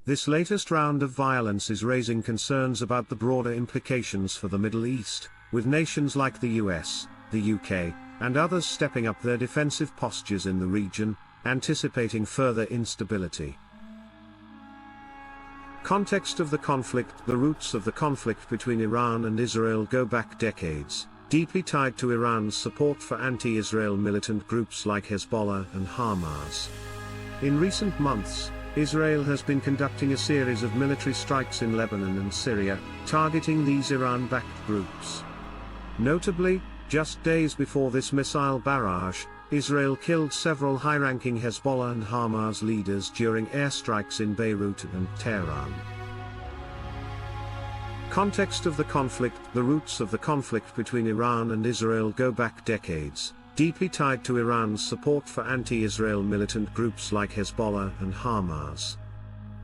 This latest round of violence is raising concerns about the broader implications for the Middle East, with nations like the US, the UK, and others stepping up their defensive postures in the region, anticipating further instability. Context of the conflict. The roots of the conflict between Iran and Israel go back decades, deeply tied to Iran's support for anti-Israel militant groups like Hezbollah and Hamas. In recent months, Israel has been conducting a series of military strikes in Lebanon and Syria, targeting these Iran-backed groups. Notably, just days before this missile barrage, Israel killed several high-ranking Hezbollah and Hamas leaders during airstrikes in Beirut and Tehran. Context of the conflict. The roots of the conflict between Iran and Israel go back decades, deeply tied to Iran's support for anti-Israel militant groups like Hezbollah and Hamas.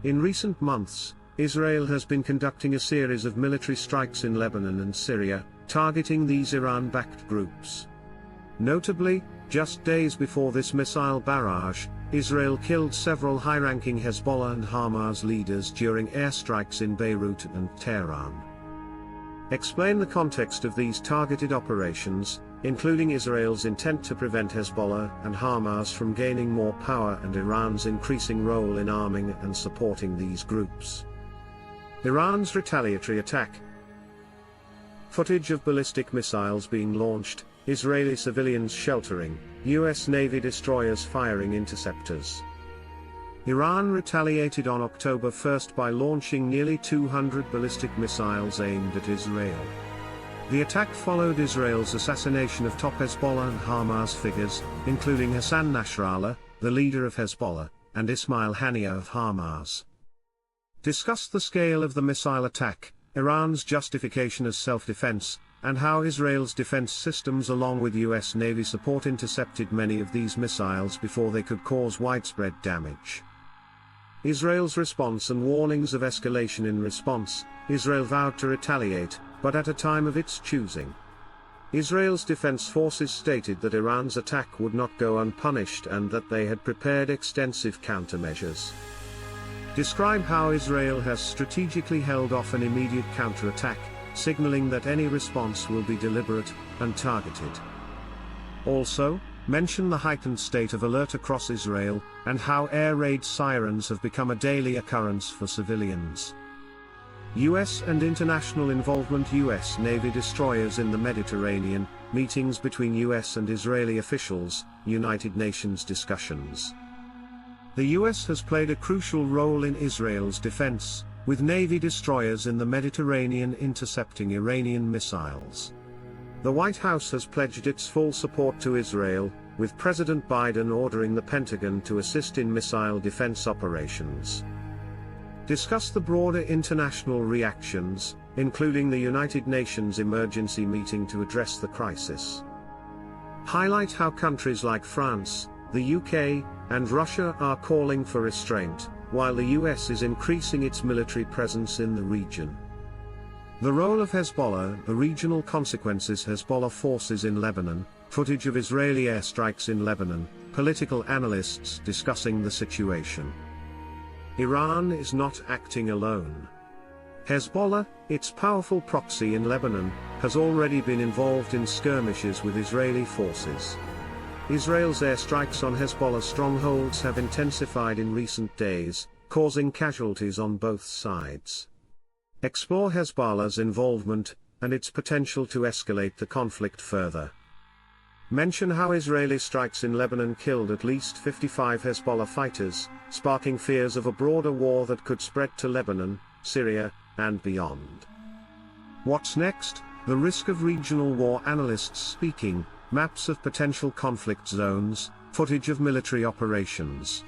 In recent months, Israel has been conducting a series of military strikes in Lebanon and Syria, targeting these Iran-backed groups. Notably, just days before this missile barrage, Israel killed several high-ranking Hezbollah and Hamas leaders during airstrikes in Beirut and Tehran. Explain the context of these targeted operations, including Israel's intent to prevent Hezbollah and Hamas from gaining more power and Iran's increasing role in arming and supporting these groups. Iran's retaliatory attack. Footage of ballistic missiles being launched, Israeli civilians sheltering, US Navy destroyers firing interceptors. Iran retaliated on October 1 by launching nearly 200 ballistic missiles aimed at Israel. The attack followed Israel's assassination of top Hezbollah and Hamas figures, including Hassan Nasrallah, the leader of Hezbollah, and Ismail Haniyeh of Hamas. Discuss the scale of the missile attack, Iran's justification as self-defense, and how Israel's defense systems along with US Navy support intercepted many of these missiles before they could cause widespread damage. Israel's response and warnings of escalation. In response, Israel vowed to retaliate, but at a time of its choosing. Israel's defense forces stated that Iran's attack would not go unpunished and that they had prepared extensive countermeasures. Describe how Israel has strategically held off an immediate counterattack, signaling that any response will be deliberate and targeted. Also, mention the heightened state of alert across Israel, and how air raid sirens have become a daily occurrence for civilians. US and international involvement. US Navy destroyers in the Mediterranean, meetings between US and Israeli officials, United Nations discussions. The US has played a crucial role in Israel's defense, with Navy destroyers in the Mediterranean intercepting Iranian missiles. The White House has pledged its full support to Israel, with President Biden ordering the Pentagon to assist in missile defense operations. Discuss the broader international reactions, including the United Nations emergency meeting to address the crisis. Highlight how countries like France, the UK, and Russia are calling for restraint, while the US is increasing its military presence in the region. The role of Hezbollah. The regional consequences. Hezbollah forces in Lebanon, footage of Israeli airstrikes in Lebanon, political analysts discussing the situation. Iran is not acting alone. Hezbollah, its powerful proxy in Lebanon, has already been involved in skirmishes with Israeli forces. Israel's airstrikes on Hezbollah strongholds have intensified in recent days, causing casualties on both sides. Explore Hezbollah's involvement, and its potential to escalate the conflict further. Mention how Israeli strikes in Lebanon killed at least 55 Hezbollah fighters, sparking fears of a broader war that could spread to Lebanon, Syria, and beyond. What's next? The risk of regional war. Analysts speaking, maps of potential conflict zones, footage of military operations.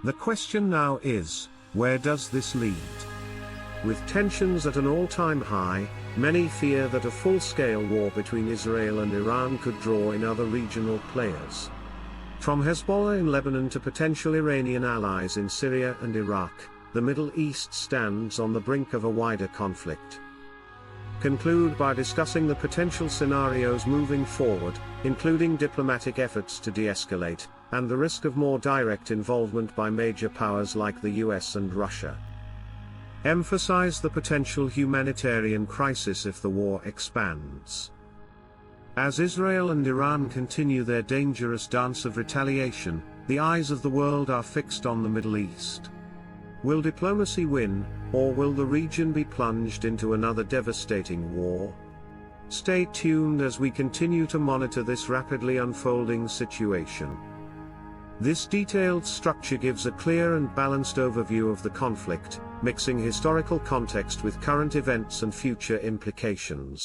The question now is, where does this lead? With tensions at an all-time high, many fear that a full-scale war between Israel and Iran could draw in other regional players. From Hezbollah in Lebanon to potential Iranian allies in Syria and Iraq, the Middle East stands on the brink of a wider conflict. Conclude by discussing the potential scenarios moving forward, including diplomatic efforts to de-escalate, and the risk of more direct involvement by major powers like the US and Russia. Emphasize the potential humanitarian crisis if the war expands. As Israel and Iran continue their dangerous dance of retaliation, the eyes of the world are fixed on the Middle East. Will diplomacy win, or will the region be plunged into another devastating war? Stay tuned as we continue to monitor this rapidly unfolding situation. This detailed structure gives a clear and balanced overview of the conflict, mixing historical context with current events and future implications.